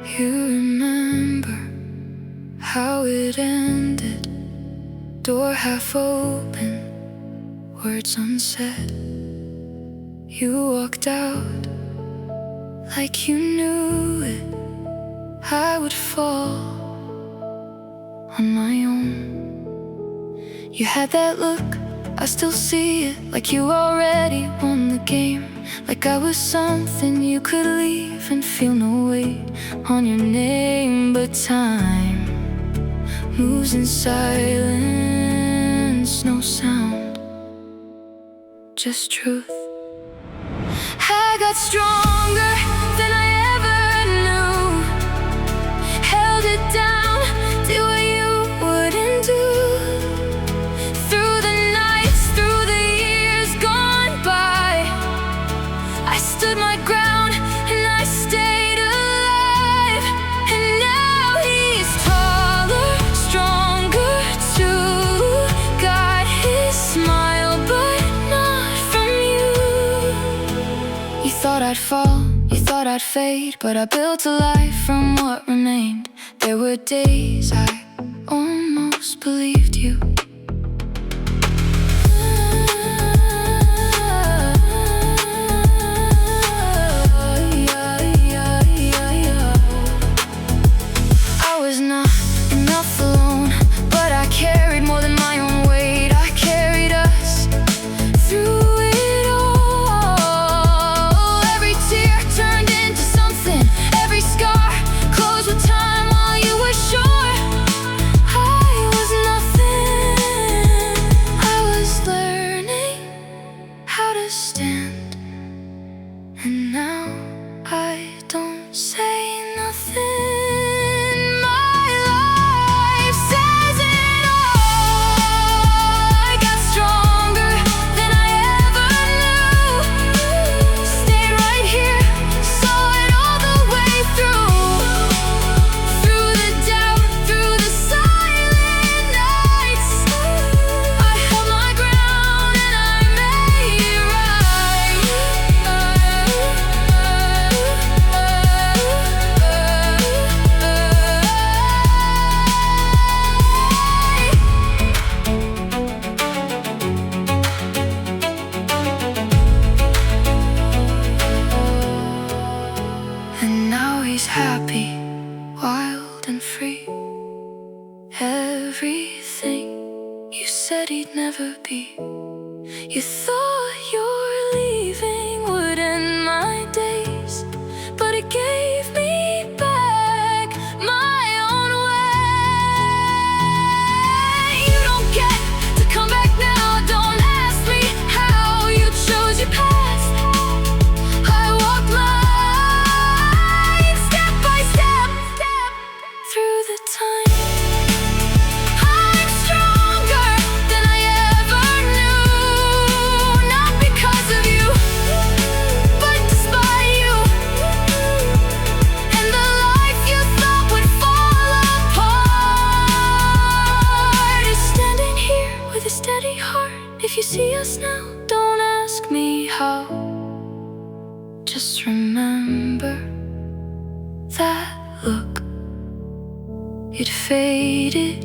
You remember how it ended, door half open, words unsaid. You walked out like you knew it. I would fall on my own. You had that look, I still see it, like you already won the game. Like I was something you could leave and feel no weight on your name. But time moves in silence, no sound, just truth. I got stronger than I ever knew, held it down, did what you wouldn't do. Through the nights, through the years gone by, I stood my ground and I stayed alive. And now he's taller, stronger too, got his smile but not from you. You thought I'd fall, you thought I'd fade, but I built a life from what remained. There were days I almost believed you. I was not enough alone, but I carried more than my own weight. I carried us through it all. Every tear turned into something, every scar closed with time while you were sure I was nothing. I was learning how to stand, and now I don't say nothing. My life says it all. I got stronger than I ever knew. Stayed right here, saw it all the way through. Through the doubt, through the silent nights, I held my ground and I made it And now he's happy, wild and free. Everything you said he'd never be. You thought your leaving would end my days, but it gave me back my own way. You don't get to come back now, don't ask me how you chose your past. I walked mine step by step through the time. I'm stronger than I ever knew, not because of you, but despite you. And the life you thought would fall apart is standing here with a steady heart. If you see us now, don't ask me how. Just remember that look, it faded